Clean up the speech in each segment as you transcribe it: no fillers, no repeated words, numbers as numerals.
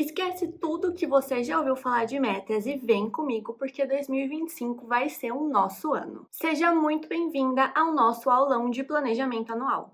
Esquece tudo que você já ouviu falar de metas e vem comigo porque 2025 vai ser o nosso ano. Seja muito bem-vinda ao nosso aulão de planejamento anual.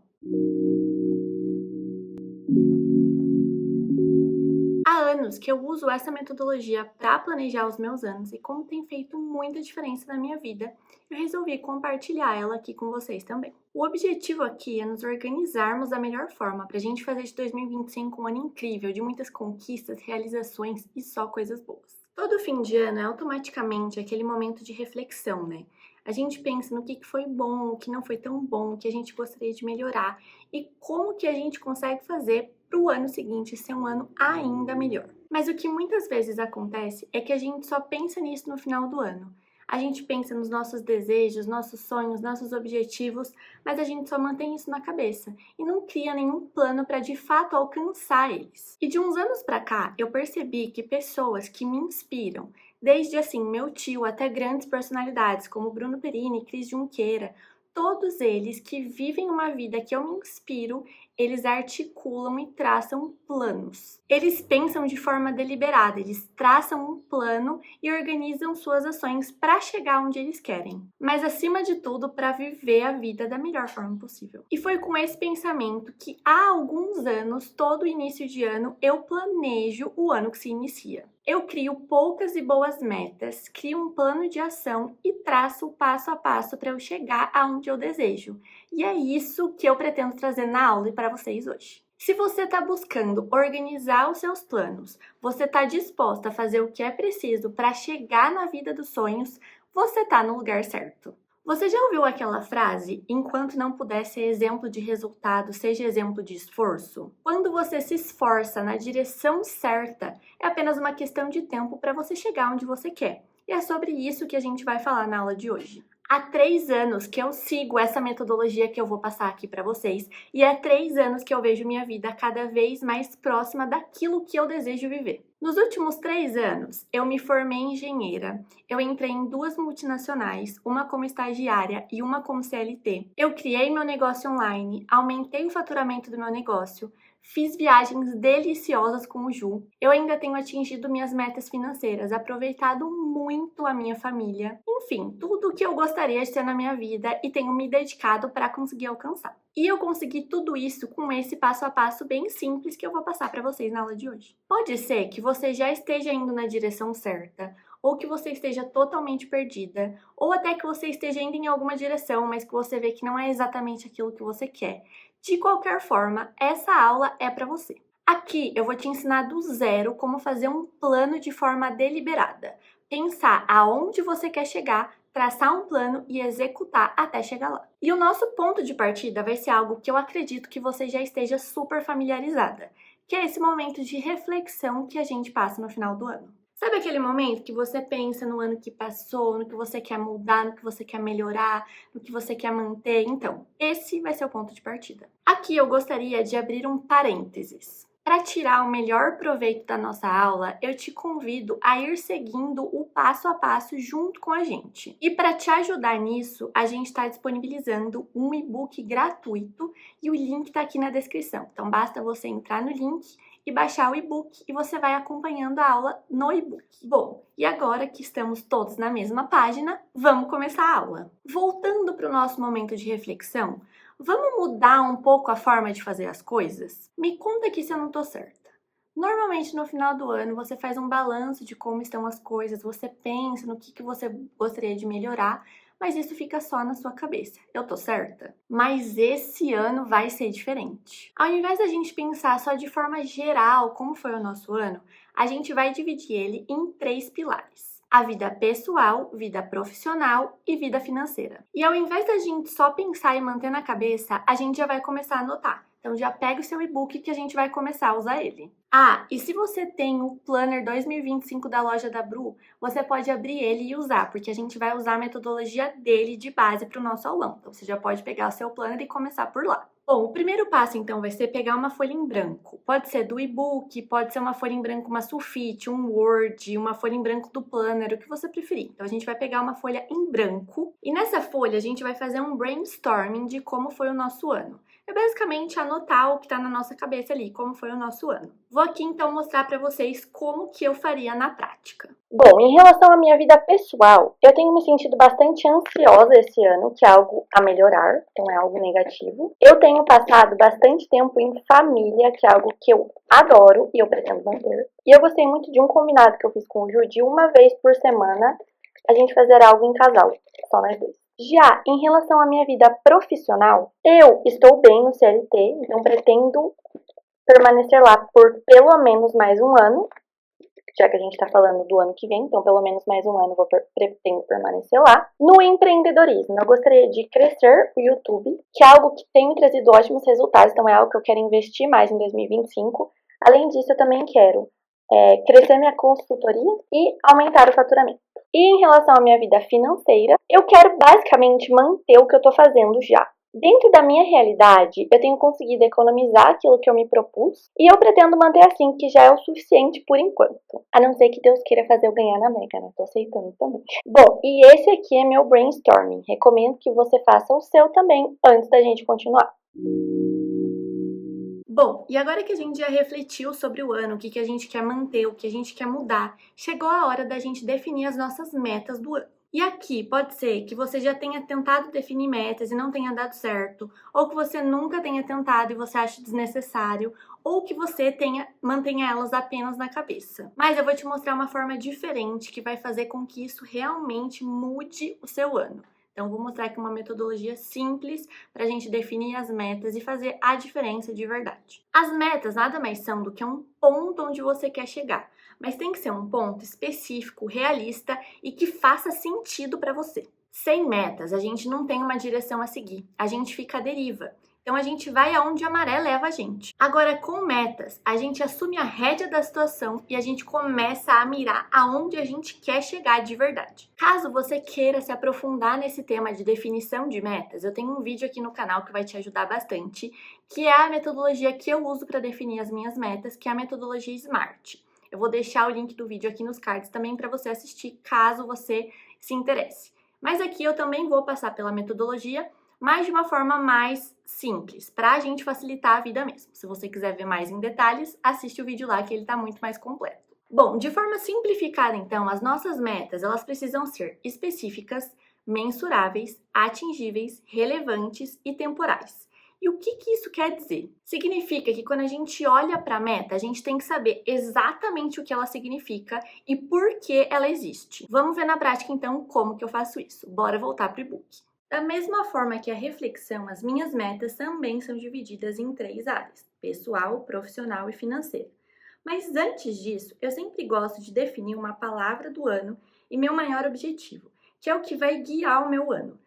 Há anos que eu uso essa metodologia para planejar os meus anos e como tem feito muita diferença na minha vida, eu resolvi compartilhar ela aqui com vocês também. O objetivo aqui é nos organizarmos da melhor forma para a gente fazer de 2025 um ano incrível, de muitas conquistas, realizações e só coisas boas. Todo fim de ano é automaticamente aquele momento de reflexão, né? A gente pensa no que foi bom, o que não foi tão bom, o que a gente gostaria de melhorar e como que a gente consegue fazer para o ano seguinte ser um ano ainda melhor. Mas o que muitas vezes acontece é que a gente só pensa nisso no final do ano. A gente pensa nos nossos desejos, nossos sonhos, nossos objetivos, mas a gente só mantém isso na cabeça e não cria nenhum plano para de fato alcançar eles. E de uns anos para cá, eu percebi que pessoas que me inspiram, desde assim meu tio até grandes personalidades como Bruno Perini, Cris Junqueira, todos eles que vivem uma vida que eu me inspiro, eles articulam e traçam planos. Eles pensam de forma deliberada, eles traçam um plano e organizam suas ações para chegar onde eles querem. Mas acima de tudo, para viver a vida da melhor forma possível. E foi com esse pensamento que há alguns anos, todo início de ano, eu planejo o ano que se inicia. Eu crio poucas e boas metas, crio um plano de ação e traço o passo a passo para eu chegar aonde eu desejo. E é isso que eu pretendo trazer na aula e para vocês hoje. Se você está buscando organizar os seus planos, você está disposta a fazer o que é preciso para chegar na vida dos sonhos, você está no lugar certo. Você já ouviu aquela frase, enquanto não puder ser exemplo de resultado, seja exemplo de esforço? Quando você se esforça na direção certa, é apenas uma questão de tempo para você chegar onde você quer. E é sobre isso que a gente vai falar na aula de hoje. Há 3 anos que eu sigo essa metodologia que eu vou passar aqui para vocês e há 3 anos que eu vejo minha vida cada vez mais próxima daquilo que eu desejo viver. Nos últimos 3 anos, eu me formei engenheira, eu entrei em 2 multinacionais, uma como estagiária e uma como CLT. Eu criei meu negócio online, aumentei o faturamento do meu negócio, fiz viagens deliciosas com o Ju. Eu ainda tenho atingido minhas metas financeiras, aproveitado muito a minha família. Enfim, tudo o que eu gostaria de ter na minha vida e tenho me dedicado para conseguir alcançar. E eu consegui tudo isso com esse passo a passo bem simples que eu vou passar para vocês na aula de hoje. Pode ser que você já esteja indo na direção certa, ou que você esteja totalmente perdida, ou até que você esteja indo em alguma direção, mas que você vê que não é exatamente aquilo que você quer. De qualquer forma, essa aula é para você. Aqui eu vou te ensinar do zero como fazer um plano de forma deliberada. Pensar aonde você quer chegar, traçar um plano e executar até chegar lá. E o nosso ponto de partida vai ser algo que eu acredito que você já esteja super familiarizada, que é esse momento de reflexão que a gente passa no final do ano. Sabe aquele momento que você pensa no ano que passou, no que você quer mudar, no que você quer melhorar, no que você quer manter? Então, esse vai ser o ponto de partida. Aqui eu gostaria de abrir um parênteses. Para tirar o melhor proveito da nossa aula, eu te convido a ir seguindo o passo a passo junto com a gente. E para te ajudar nisso, a gente está disponibilizando um e-book gratuito e o link está aqui na descrição. Então basta você entrar no link e baixar o e-book e você vai acompanhando a aula no e-book. Bom, e agora que estamos todos na mesma página, vamos começar a aula. Voltando para o nosso momento de reflexão, vamos mudar um pouco a forma de fazer as coisas? Me conta aqui se eu não tô certa. Normalmente no final do ano você faz um balanço de como estão as coisas, você pensa no que você gostaria de melhorar, mas isso fica só na sua cabeça. Eu tô certa? Mas esse ano vai ser diferente. Ao invés da gente pensar só de forma geral como foi o nosso ano, a gente vai dividir ele em 3 pilares. A vida pessoal, vida profissional e vida financeira. E ao invés da gente só pensar e manter na cabeça, a gente já vai começar a anotar. Então já pega o seu e-book que a gente vai começar a usar ele. Ah, e se você tem o Planner 2025 da loja da Bru, você pode abrir ele e usar, porque a gente vai usar a metodologia dele de base para o nosso aulão. Então você já pode pegar o seu Planner e começar por lá. Bom, o primeiro passo então vai ser pegar uma folha em branco. Pode ser do e-book, pode ser uma folha em branco, uma sulfite, um Word, uma folha em branco do Planner, o que você preferir. Então a gente vai pegar uma folha em branco e nessa folha a gente vai fazer um brainstorming de como foi o nosso ano. É basicamente anotar o que está na nossa cabeça ali, como foi o nosso ano. Vou aqui então mostrar para vocês como que eu faria na prática. Bom, em relação à minha vida pessoal, eu tenho me sentido bastante ansiosa esse ano, que é algo a melhorar, então é algo negativo. Eu tenho passado bastante tempo em família, que é algo que eu adoro e eu pretendo manter. E eu gostei muito de um combinado que eu fiz com o Ju, de uma vez por semana a gente fazer algo em casal, só nós dois. Já em relação à minha vida profissional, eu estou bem no CLT, então pretendo permanecer lá por pelo menos mais um ano, já que a gente está falando do ano que vem, então pelo menos mais um ano eu pretendo permanecer lá. No empreendedorismo, eu gostaria de crescer o YouTube, que é algo que tem me trazido ótimos resultados, então é algo que eu quero investir mais em 2025. Além disso, eu também quero crescer minha consultoria e aumentar o faturamento. E em relação à minha vida financeira, eu quero basicamente manter o que eu estou fazendo já. Dentro da minha realidade, eu tenho conseguido economizar aquilo que eu me propus e eu pretendo manter assim, que já é o suficiente por enquanto. A não ser que Deus queira fazer eu ganhar na Mega, né? Tô aceitando também. Bom, e esse aqui é meu brainstorming. Recomendo que você faça o seu também antes da gente continuar. Bom, e agora que a gente já refletiu sobre o ano, o que a gente quer manter, o que a gente quer mudar, chegou a hora da gente definir as nossas metas do ano. E aqui pode ser que você já tenha tentado definir metas e não tenha dado certo, ou que você nunca tenha tentado e você ache desnecessário, ou que você mantenha elas apenas na cabeça. Mas eu vou te mostrar uma forma diferente que vai fazer com que isso realmente mude o seu ano. Então, vou mostrar aqui uma metodologia simples para a gente definir as metas e fazer a diferença de verdade. As metas nada mais são do que um ponto onde você quer chegar, mas tem que ser um ponto específico, realista e que faça sentido para você. Sem metas, a gente não tem uma direção a seguir, a gente fica à deriva. Então a gente vai aonde a maré leva a gente. Agora, com metas, a gente assume a rédea da situação e a gente começa a mirar aonde a gente quer chegar de verdade. Caso você queira se aprofundar nesse tema de definição de metas, eu tenho um vídeo aqui no canal que vai te ajudar bastante, que é a metodologia que eu uso para definir as minhas metas, que é a metodologia SMART. Eu vou deixar o link do vídeo aqui nos cards também para você assistir, caso você se interesse. Mas aqui eu também vou passar pela metodologia, mas de uma forma mais simples, para a gente facilitar a vida mesmo. Se você quiser ver mais em detalhes, assiste o vídeo lá que ele está muito mais completo. Bom, de forma simplificada então, as nossas metas, elas precisam ser específicas, mensuráveis, atingíveis, relevantes e temporais. E o que isso quer dizer? Significa que quando a gente olha para a meta, a gente tem que saber exatamente o que ela significa e por que ela existe. Vamos ver na prática então como que eu faço isso. Bora voltar para o e-book. Da mesma forma que a reflexão, as minhas metas também são divididas em 3 áreas: pessoal, profissional e financeira. Mas antes disso, eu sempre gosto de definir uma palavra do ano e meu maior objetivo, que é o que vai guiar o meu ano.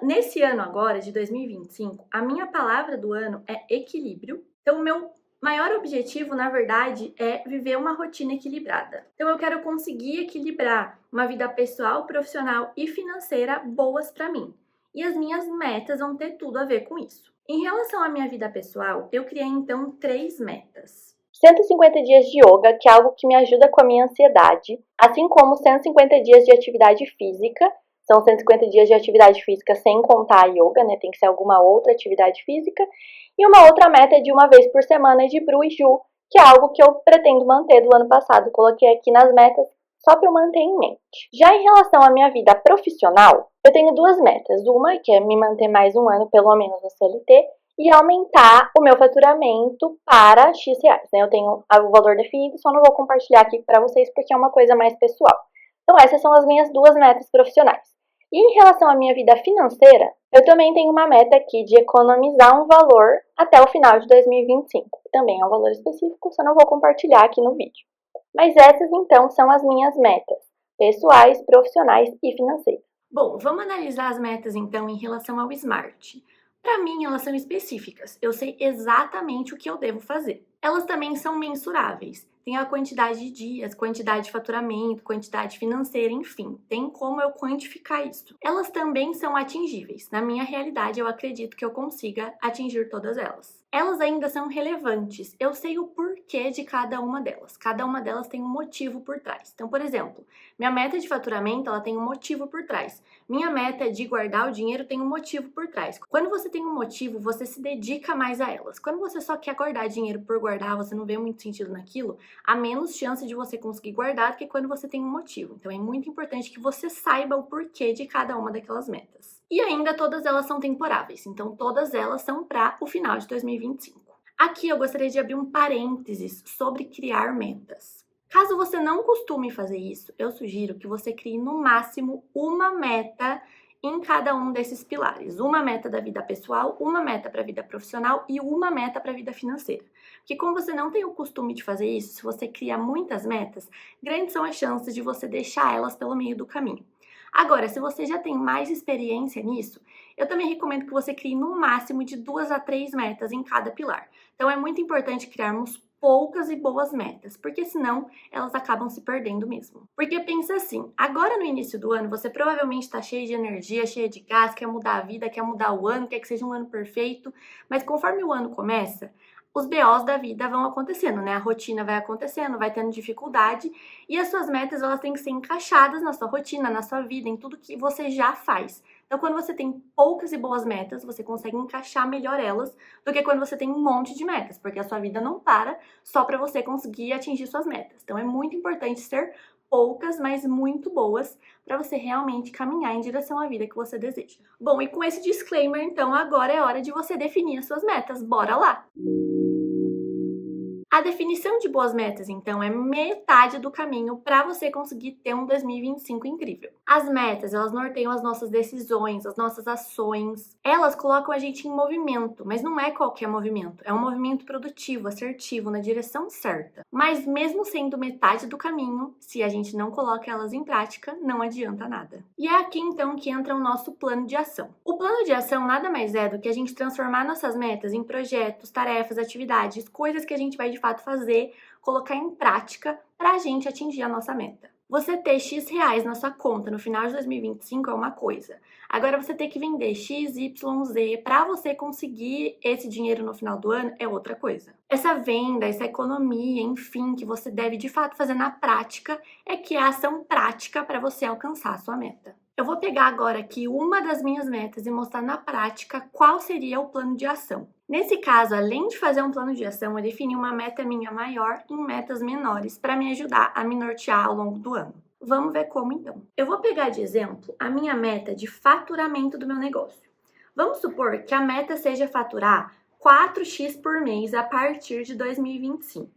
Nesse ano agora, de 2025, a minha palavra do ano é equilíbrio. Então, o meu maior objetivo, na verdade, é viver uma rotina equilibrada. Então, eu quero conseguir equilibrar uma vida pessoal, profissional e financeira boas para mim. E as minhas metas vão ter tudo a ver com isso. Em relação à minha vida pessoal, eu criei então 3 metas. 150 dias de yoga, que é algo que me ajuda com a minha ansiedade, assim como 150 dias de atividade física. São 150 dias de atividade física sem contar a yoga, né? Tem que ser alguma outra atividade física. E uma outra meta é de uma vez por semana de Bru e Ju, que é algo que eu pretendo manter do ano passado. Coloquei aqui nas metas só para eu manter em mente. Já em relação à minha vida profissional, eu tenho 2 metas. Uma que é me manter mais um ano, pelo menos, no CLT, e aumentar o meu faturamento para X reais. Né? Eu tenho o valor definido, só não vou compartilhar aqui para vocês porque é uma coisa mais pessoal. Então essas são as minhas 2 metas profissionais. E em relação à minha vida financeira, eu também tenho uma meta aqui de economizar um valor até o final de 2025. Também é um valor específico, só não vou compartilhar aqui no vídeo. Mas essas então são as minhas metas, pessoais, profissionais e financeiras. Bom, vamos analisar as metas então em relação ao SMART. Para mim, elas são específicas. Eu sei exatamente o que eu devo fazer. Elas também são mensuráveis. Tem a quantidade de dias, quantidade de faturamento, quantidade financeira, enfim. Tem como eu quantificar isso. Elas também são atingíveis. Na minha realidade, eu acredito que eu consiga atingir todas elas. elas ainda são relevantes. Eu sei o porquê de cada uma delas. Cada uma delas tem um motivo por trás. Então, por exemplo, minha meta de faturamento, ela tem um motivo por trás. Minha meta de guardar o dinheiro tem um motivo por trás. Quando você tem um motivo, você se dedica mais a elas. Quando você só quer guardar dinheiro por guardar, você não vê muito sentido naquilo, há menos chance de você conseguir guardar do que quando você tem um motivo. Então, é muito importante que você saiba o porquê de cada uma daquelas metas. E ainda todas elas são temporáveis, então todas elas são para o final de 2025. Aqui eu gostaria de abrir um parênteses sobre criar metas. Caso você não costume fazer isso, eu sugiro que você crie no máximo uma meta em cada um desses pilares. Uma meta da vida pessoal, uma meta para a vida profissional e uma meta para a vida financeira. Porque como você não tem o costume de fazer isso, se você cria muitas metas, grandes são as chances de você deixar elas pelo meio do caminho. Agora, se você já tem mais experiência nisso, eu também recomendo que você crie no máximo de 2 a 3 metas em cada pilar. Então, é muito importante criarmos poucas e boas metas, porque senão elas acabam se perdendo mesmo. Porque pensa assim, agora no início do ano, você provavelmente está cheio de energia, cheio de gás, quer mudar a vida, quer mudar o ano, quer que seja um ano perfeito, mas conforme o ano começa, os BOs da vida vão acontecendo, né? A rotina vai acontecendo, vai tendo dificuldade e as suas metas, elas têm que ser encaixadas na sua rotina, na sua vida, em tudo que você já faz. Então, quando você tem poucas e boas metas, você consegue encaixar melhor elas do que quando você tem um monte de metas, porque a sua vida não para só para você conseguir atingir suas metas. Então, é muito importante ser poucas, mas muito boas, para você realmente caminhar em direção à vida que você deseja. Bom, e com esse disclaimer, então, agora é hora de você definir as suas metas. Bora lá! A definição de boas metas, então, é metade do caminho para você conseguir ter um 2025 incrível. As metas, elas norteiam as nossas decisões, as nossas ações. Elas colocam a gente em movimento, mas não é qualquer movimento. É um movimento produtivo, assertivo, na direção certa. Mas mesmo sendo metade do caminho, se a gente não coloca elas em prática, não adianta nada. E é aqui, então, que entra o nosso plano de ação. O plano de ação nada mais é do que a gente transformar nossas metas em projetos, tarefas, atividades, coisas que a gente vai de fato fazer, colocar em prática para a gente atingir a nossa meta. Você ter X reais na sua conta no final de 2025 é uma coisa. Agora você ter que vender X, Y, Z para você conseguir esse dinheiro no final do ano é outra coisa. Essa venda, essa economia, enfim, que você deve de fato fazer na prática é que é a ação prática para você alcançar a sua meta. Eu vou pegar agora aqui uma das minhas metas e mostrar na prática qual seria o plano de ação. Nesse caso, além de fazer um plano de ação, eu defini uma meta minha maior em metas menores para me ajudar a me nortear ao longo do ano. Vamos ver como então. Eu vou pegar de exemplo a minha meta de faturamento do meu negócio. Vamos supor que a meta seja faturar 4x por mês a partir de 2025.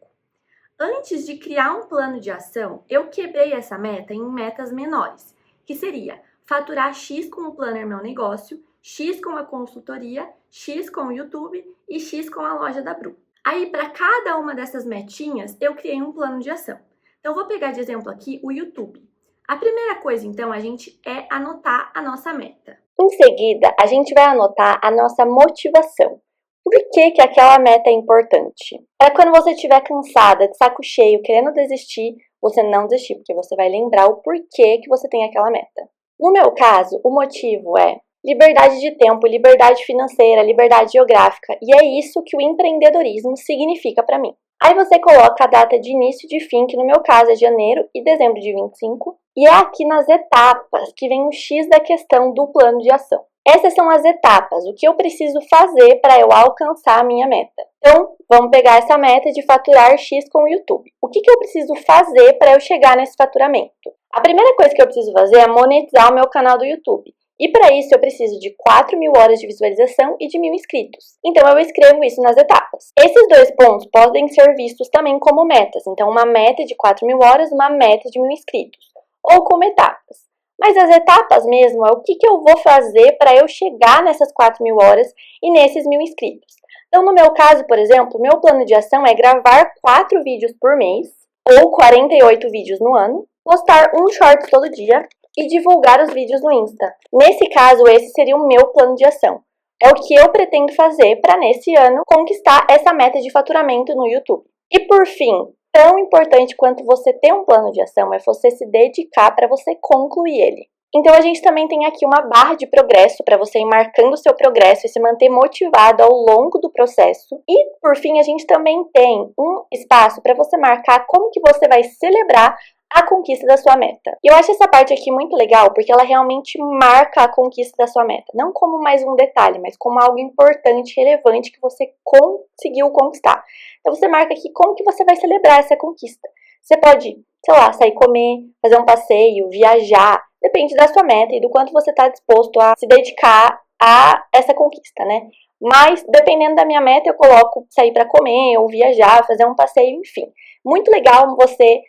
Antes de criar um plano de ação, eu quebrei essa meta em metas menores, que seria faturar X com o Planner Meu Negócio, X com a consultoria, X com o YouTube e X com a loja da Bru. Aí, para cada uma dessas metinhas, eu criei um plano de ação. Então, vou pegar de exemplo aqui o YouTube. A primeira coisa, então, a gente é anotar a nossa meta. Em seguida, a gente vai anotar a nossa motivação. Por que aquela meta é importante? Para quando você estiver cansada, de saco cheio, querendo desistir, você não desistir, porque você vai lembrar o porquê que você tem aquela meta. No meu caso, o motivo é liberdade de tempo, liberdade financeira, liberdade geográfica, e é isso que o empreendedorismo significa para mim. Aí você coloca a data de início e de fim, que no meu caso é janeiro e dezembro de 25, e é aqui nas etapas que vem o X da questão do plano de ação. Essas são as etapas, o que eu preciso fazer para eu alcançar a minha meta. Então, vamos pegar essa meta de faturar X com o YouTube. O que eu preciso fazer para eu chegar nesse faturamento? A primeira coisa que eu preciso fazer é monetizar o meu canal do YouTube. E para isso eu preciso de 4.000 horas de visualização e de 1.000 inscritos. Então eu escrevo isso nas etapas. Esses dois pontos podem ser vistos também como metas. Então uma meta de 4.000 horas, uma meta de 1.000 inscritos. Ou como etapas. Mas as etapas mesmo é o que eu vou fazer para eu chegar nessas 4.000 horas e nesses 1.000 inscritos. Então no meu caso, por exemplo, meu plano de ação é gravar 4 vídeos por mês, ou 48 vídeos no ano, postar um short todo dia e divulgar os vídeos no Insta. Nesse caso, esse seria o meu plano de ação. É o que eu pretendo fazer para, nesse ano, conquistar essa meta de faturamento no YouTube. E por fim, tão importante quanto você ter um plano de ação é você se dedicar para você concluir ele. Então a gente também tem aqui uma barra de progresso para você ir marcando o seu progresso e se manter motivado ao longo do processo. E por fim, a gente também tem um espaço para você marcar como que você vai celebrar a conquista da sua meta. E eu acho essa parte aqui muito legal, porque ela realmente marca a conquista da sua meta. Não como mais um detalhe, mas como algo importante, relevante que você conseguiu conquistar. Então você marca aqui como que você vai celebrar essa conquista. Você pode, sei lá, sair comer, fazer um passeio, viajar. Depende da sua meta e do quanto você está disposto a se dedicar a essa conquista, né? Mas, dependendo da minha meta, eu coloco sair para comer ou viajar, fazer um passeio, enfim. Muito legal você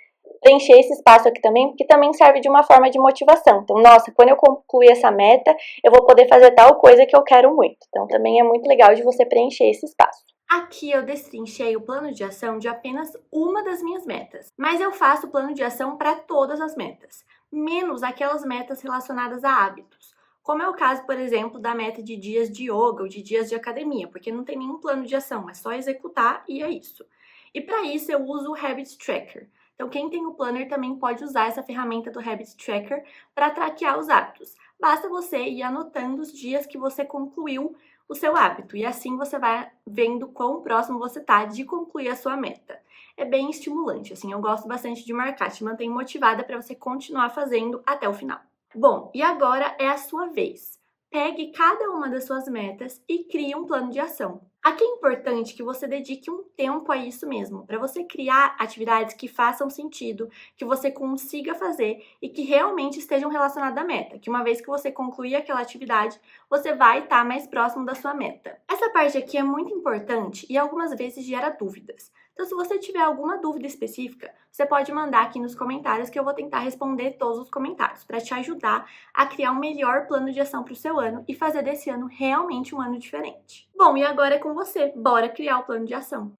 preencher esse espaço aqui também, porque também serve de uma forma de motivação. Então, nossa, quando eu concluir essa meta, eu vou poder fazer tal coisa que eu quero muito. Então, também é muito legal de você preencher esse espaço. Aqui eu destrinchei o plano de ação de apenas uma das minhas metas, mas eu faço o plano de ação para todas as metas, menos aquelas metas relacionadas a hábitos, como é o caso, por exemplo, da meta de dias de yoga ou de dias de academia, porque não tem nenhum plano de ação, é só executar e é isso. E para isso eu uso o Habit Tracker. Então quem tem o planner também pode usar essa ferramenta do Habit Tracker para traquear os hábitos. Basta você ir anotando os dias que você concluiu o seu hábito e assim você vai vendo quão próximo você tá de concluir a sua meta. É bem estimulante, assim, eu gosto bastante de marcar, te mantém motivada para você continuar fazendo até o final. Bom, e agora é a sua vez. Pegue cada uma das suas metas e crie um plano de ação. Aqui é importante que você dedique um tempo a isso mesmo, para você criar atividades que façam sentido, que você consiga fazer e que realmente estejam relacionadas à meta, que uma vez que você concluir aquela atividade, você vai estar mais próximo da sua meta. Essa parte aqui é muito importante e algumas vezes gera dúvidas. Então, se você tiver alguma dúvida específica, você pode mandar aqui nos comentários que eu vou tentar responder todos os comentários para te ajudar a criar um melhor plano de ação para o seu ano e fazer desse ano realmente um ano diferente. Bom, e agora é com você. Bora criar o plano de ação.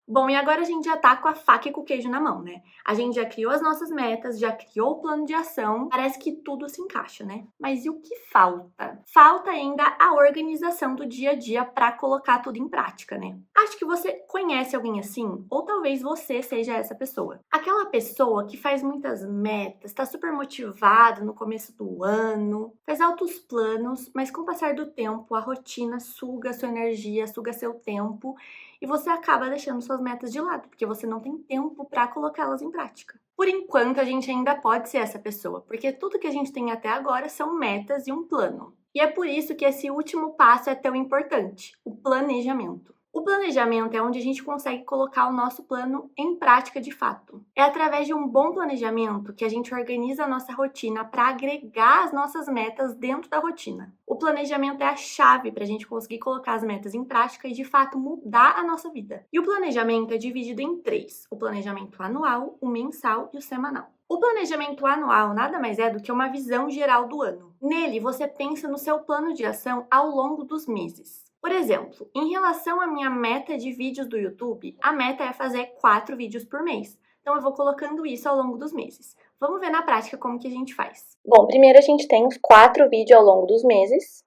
Bom, e agora a gente já tá com a faca e com o queijo na mão, né? A gente já criou as nossas metas, já criou o plano de ação, parece que tudo se encaixa, né? Mas e o que falta? Falta ainda a organização do dia a dia para colocar tudo em prática, né? Acho que você conhece alguém assim, ou talvez você seja essa pessoa. Aquela pessoa que faz muitas metas, tá super motivado no começo do ano, faz altos planos, mas com o passar do tempo, a rotina suga sua energia, suga seu tempo e você acaba deixando suas metas de lado, porque você não tem tempo para colocá-las em prática. Por enquanto, a gente ainda pode ser essa pessoa, porque tudo que a gente tem até agora são metas e um plano. E é por isso que esse último passo é tão importante, o planejamento. O planejamento é onde a gente consegue colocar o nosso plano em prática de fato. É através de um bom planejamento que a gente organiza a nossa rotina para agregar as nossas metas dentro da rotina. O planejamento é a chave para a gente conseguir colocar as metas em prática e de fato mudar a nossa vida. E o planejamento é dividido em três: o planejamento anual, o mensal e o semanal. O planejamento anual nada mais é do que uma visão geral do ano. Nele, você pensa no seu plano de ação ao longo dos meses. Por exemplo, em relação à minha meta de vídeos do YouTube, a meta é fazer 4 vídeos por mês. Então eu vou colocando isso ao longo dos meses. Vamos ver na prática como que a gente faz. Bom, primeiro a gente tem os 4 vídeos ao longo dos meses.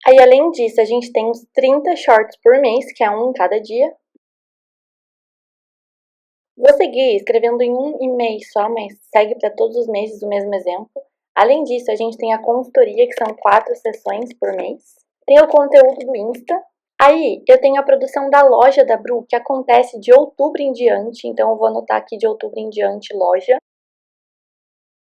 Aí, além disso, a gente tem os 30 shorts por mês, que é um em cada dia. Vou seguir escrevendo em um e-mail só, mas segue para todos os meses o mesmo exemplo. Além disso, a gente tem a consultoria, que são 4 sessões por mês. Tem o conteúdo do Insta. Aí, eu tenho a produção da loja da Bru, que acontece de outubro em diante. Então, eu vou anotar aqui de outubro em diante, loja.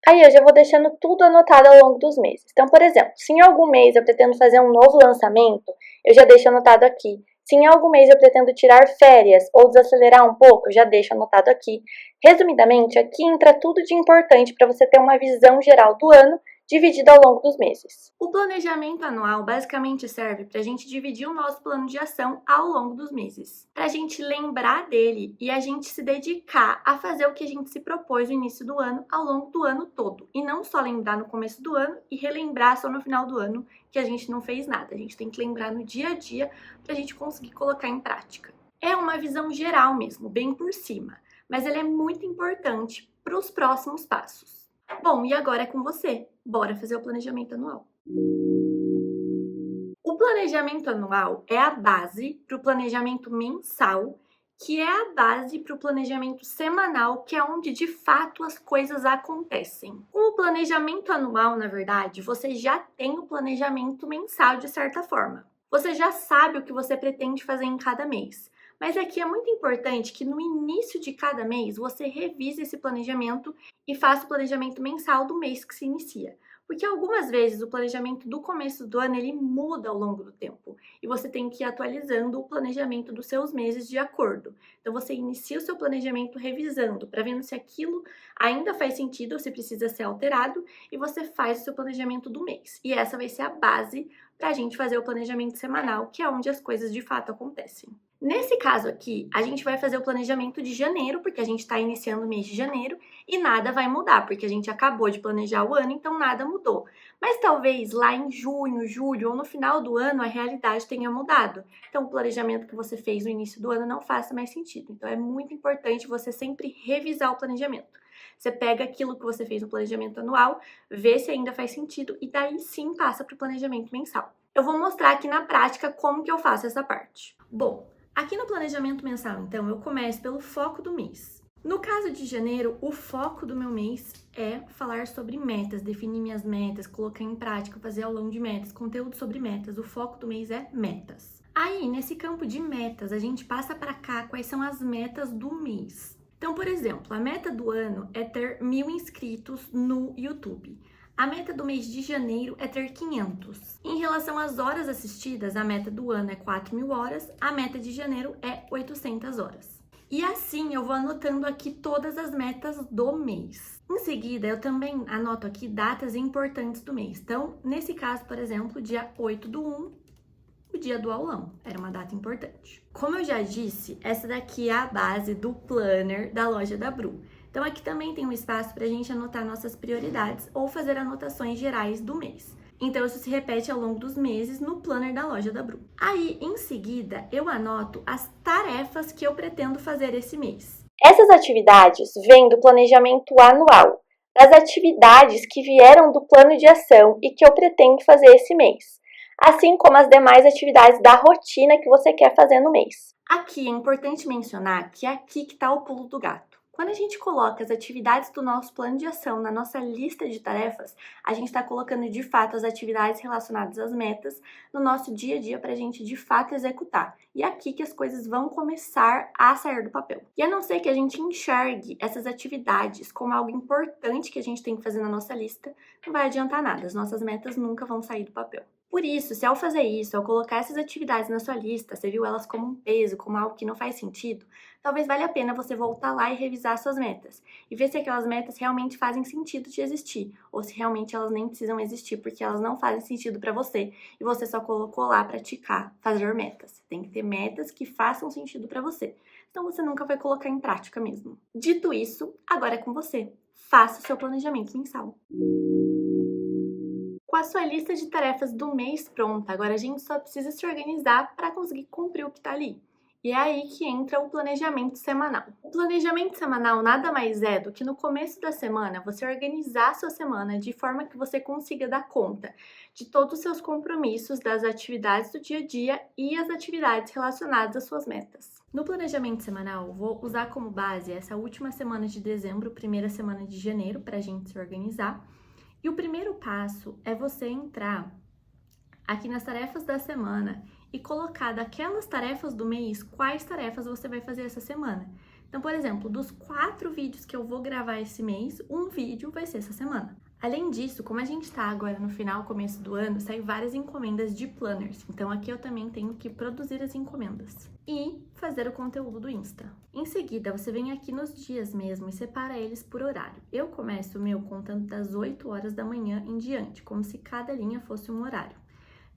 Aí, eu já vou deixando tudo anotado ao longo dos meses. Então, por exemplo, se em algum mês eu pretendo fazer um novo lançamento, eu já deixo anotado aqui. Se em algum mês eu pretendo tirar férias ou desacelerar um pouco, eu já deixo anotado aqui. Resumidamente, aqui entra tudo de importante para você ter uma visão geral do ano dividida ao longo dos meses. O planejamento anual basicamente serve para a gente dividir o nosso plano de ação ao longo dos meses, para a gente lembrar dele e a gente se dedicar a fazer o que a gente se propôs no início do ano ao longo do ano todo, e não só lembrar no começo do ano e relembrar só no final do ano que a gente não fez nada. A gente tem que lembrar no dia a dia para a gente conseguir colocar em prática. É uma visão geral mesmo, bem por cima, mas ela é muito importante para os próximos passos. Bom, e agora é com você. Bora fazer o planejamento anual. O planejamento anual é a base para o planejamento mensal que é a base para o planejamento semanal, que é onde de fato as coisas acontecem. Com o planejamento anual, na verdade, você já tem o planejamento mensal de certa forma. Você já sabe o que você pretende fazer em cada mês. Mas aqui é muito importante que no início de cada mês você revise esse planejamento e faça o planejamento mensal do mês que se inicia. Porque algumas vezes o planejamento do começo do ano ele muda ao longo do tempo e você tem que ir atualizando o planejamento dos seus meses de acordo. Então você inicia o seu planejamento revisando para vendo se aquilo ainda faz sentido ou se precisa ser alterado e você faz o seu planejamento do mês. E essa vai ser a base para a gente fazer o planejamento semanal, que é onde as coisas de fato acontecem. Nesse caso aqui, a gente vai fazer o planejamento de janeiro, porque a gente está iniciando o mês de janeiro, e nada vai mudar, porque a gente acabou de planejar o ano, então nada mudou. Mas talvez lá em junho, julho ou no final do ano a realidade tenha mudado. Então o planejamento que você fez no início do ano não faça mais sentido. Então é muito importante você sempre revisar o planejamento. Você pega aquilo que você fez no planejamento anual, vê se ainda faz sentido e daí sim passa para o planejamento mensal. Eu vou mostrar aqui na prática como que eu faço essa parte. Bom, aqui no planejamento mensal, então, eu começo pelo foco do mês. No caso de janeiro, o foco do meu mês é falar sobre metas, definir minhas metas, colocar em prática, fazer aulão de metas, conteúdo sobre metas. O foco do mês é metas. Aí, nesse campo de metas, a gente passa para cá quais são as metas do mês. Então, por exemplo, a meta do ano é ter 1.000 inscritos no YouTube. A meta do mês de janeiro é ter 500. Em relação às horas assistidas, a meta do ano é 4.000 horas, a meta de janeiro é 800 horas. E assim eu vou anotando aqui todas as metas do mês. Em seguida, eu também anoto aqui datas importantes do mês. Então, nesse caso, por exemplo, dia 8/1, o dia do aulão, era uma data importante. Como eu já disse, essa daqui é a base do planner da loja da Bru. Então aqui também tem um espaço para a gente anotar nossas prioridades ou fazer anotações gerais do mês. Então isso se repete ao longo dos meses no planner da loja da Bru. Aí, em seguida, eu anoto as tarefas que eu pretendo fazer esse mês. Essas atividades vêm do planejamento anual, das atividades que vieram do plano de ação e que eu pretendo fazer esse mês, assim como as demais atividades da rotina que você quer fazer no mês. Aqui é importante mencionar que é aqui que está o pulo do gato. Quando a gente coloca as atividades do nosso plano de ação na nossa lista de tarefas, a gente está colocando de fato as atividades relacionadas às metas no nosso dia a dia para a gente de fato executar. E é aqui que as coisas vão começar a sair do papel. E a não ser que a gente enxergue essas atividades como algo importante que a gente tem que fazer na nossa lista, não vai adiantar nada, as nossas metas nunca vão sair do papel. Por isso, se ao fazer isso, ao colocar essas atividades na sua lista, você viu elas como um peso, como algo que não faz sentido, talvez valha a pena você voltar lá e revisar suas metas e ver se aquelas metas realmente fazem sentido de existir ou se realmente elas nem precisam existir porque elas não fazem sentido para você e você só colocou lá para ticar, fazer metas. Tem que ter metas que façam sentido para você. Então você nunca vai colocar em prática mesmo. Dito isso, agora é com você. Faça o seu planejamento mensal. Com a sua lista de tarefas do mês pronta, agora a gente só precisa se organizar para conseguir cumprir o que está ali. E é aí que entra o planejamento semanal. O planejamento semanal nada mais é do que no começo da semana você organizar a sua semana de forma que você consiga dar conta de todos os seus compromissos, das atividades do dia a dia e as atividades relacionadas às suas metas. No planejamento semanal, vou usar como base essa última semana de dezembro, primeira semana de janeiro, para a gente se organizar. E o primeiro passo é você entrar aqui nas tarefas da semana e colocar daquelas tarefas do mês, quais tarefas você vai fazer essa semana. Então, por exemplo, dos 4 vídeos que eu vou gravar esse mês, um vídeo vai ser essa semana. Além disso, como a gente está agora no final, começo do ano, saem várias encomendas de planners. Então aqui eu também tenho que produzir as encomendas e fazer o conteúdo do Insta. Em seguida, você vem aqui nos dias mesmo e separa eles por horário. Eu começo o meu contando das 8 horas da manhã em diante, como se cada linha fosse um horário.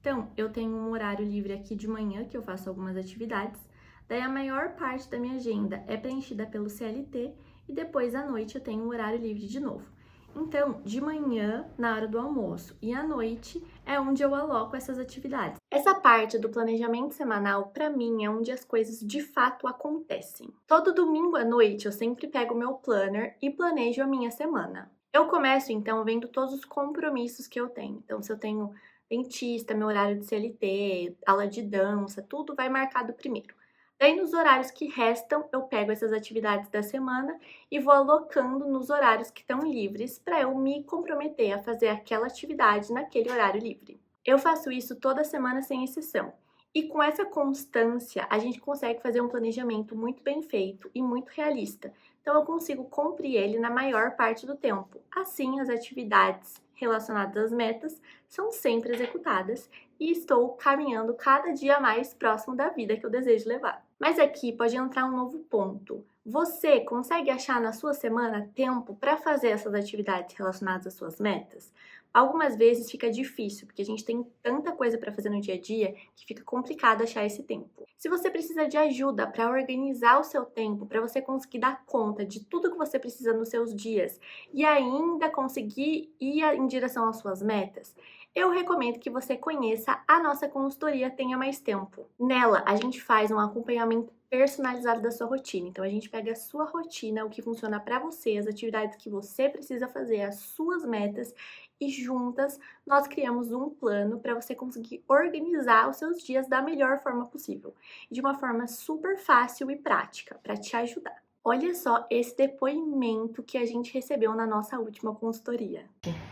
Então, eu tenho um horário livre aqui de manhã, que eu faço algumas atividades. Daí a maior parte da minha agenda é preenchida pelo CLT e depois à noite eu tenho um horário livre de novo. Então, de manhã, na hora do almoço e à noite, é onde eu aloco essas atividades. Essa parte do planejamento semanal, para mim, é onde as coisas de fato acontecem. Todo domingo à noite, eu sempre pego o meu planner e planejo a minha semana. Eu começo, então, vendo todos os compromissos que eu tenho. Então, se eu tenho dentista, meu horário de CLT, aula de dança, tudo vai marcado primeiro. Daí, nos horários que restam, eu pego essas atividades da semana e vou alocando nos horários que estão livres para eu me comprometer a fazer aquela atividade naquele horário livre. Eu faço isso toda semana sem exceção. E com essa constância, a gente consegue fazer um planejamento muito bem feito e muito realista. Então, eu consigo cumprir ele na maior parte do tempo. Assim, as atividades relacionadas às metas são sempre executadas e estou caminhando cada dia mais próximo da vida que eu desejo levar. Mas aqui pode entrar um novo ponto. Você consegue achar na sua semana tempo para fazer essas atividades relacionadas às suas metas? Algumas vezes fica difícil, porque a gente tem tanta coisa para fazer no dia a dia que fica complicado achar esse tempo. Se você precisa de ajuda para organizar o seu tempo, para você conseguir dar conta de tudo que você precisa nos seus dias e ainda conseguir ir em direção às suas metas, eu recomendo que você conheça a nossa consultoria Tenha Mais Tempo. Nela, a gente faz um acompanhamento personalizado da sua rotina. Então, a gente pega a sua rotina, o que funciona para você, as atividades que você precisa fazer, as suas metas, e juntas nós criamos um plano para você conseguir organizar os seus dias da melhor forma possível, de uma forma super fácil e prática, para te ajudar. Olha só esse depoimento que a gente recebeu na nossa última consultoria.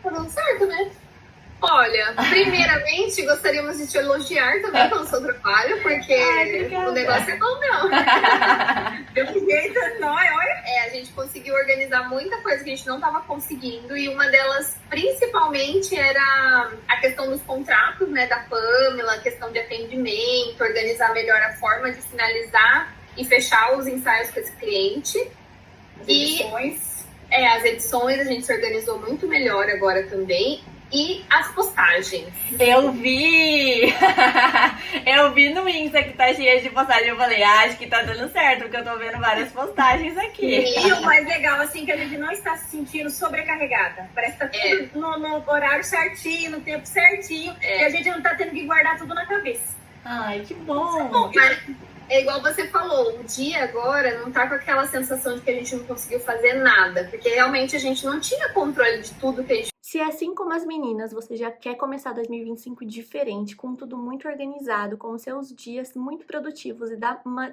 Tá dando certo, né? Olha, primeiramente gostaríamos de te elogiar também pelo seu trabalho, porque o negócio é bom, não. Deu jeito, não é? Olha. A gente conseguiu organizar muita coisa que a gente não estava conseguindo, e uma delas, principalmente, era a questão dos contratos, né, da Pamela, a questão de atendimento, organizar melhor a forma de finalizar e fechar os ensaios com esse cliente. As edições a gente se organizou muito melhor agora também. E as postagens. Eu vi! Eu vi no Insta que tá cheia de postagem. Eu falei, acho que tá dando certo, porque eu tô vendo várias postagens aqui. E o mais legal, assim, que a gente não está se sentindo sobrecarregada. Parece que tá tudo no horário certinho, no tempo certinho. E a gente não tá tendo que guardar tudo na cabeça. Ai, que bom! É igual você falou, o dia agora não tá com aquela sensação de que a gente não conseguiu fazer nada. Porque realmente a gente não tinha controle de tudo que a gente... Se assim como as meninas, você já quer começar 2025 diferente, com tudo muito organizado, com os seus dias muito produtivos e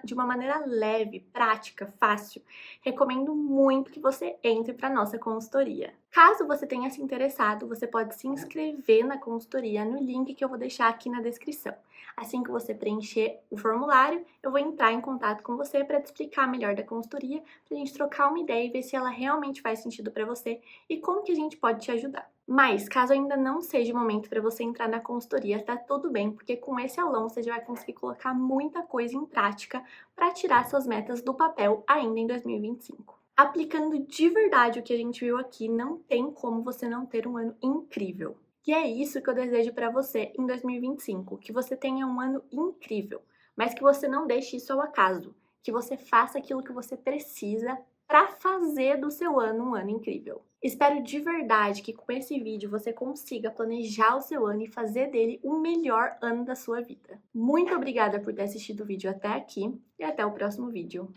de uma maneira leve, prática, fácil, recomendo muito que você entre para a nossa consultoria. Caso você tenha se interessado, você pode se inscrever na consultoria no link que eu vou deixar aqui na descrição. Assim que você preencher o formulário, eu vou entrar em contato com você para te explicar melhor da consultoria, para a gente trocar uma ideia e ver se ela realmente faz sentido para você e como que a gente pode te ajudar. Mas, caso ainda não seja o momento para você entrar na consultoria, tá tudo bem, porque com esse aulão você já vai conseguir colocar muita coisa em prática para tirar suas metas do papel ainda em 2025. Aplicando de verdade o que a gente viu aqui, não tem como você não ter um ano incrível. E é isso que eu desejo para você em 2025, que você tenha um ano incrível, mas que você não deixe isso ao acaso, que você faça aquilo que você precisa para fazer do seu ano um ano incrível. Espero de verdade que com esse vídeo você consiga planejar o seu ano e fazer dele o melhor ano da sua vida. Muito obrigada por ter assistido o vídeo até aqui e até o próximo vídeo.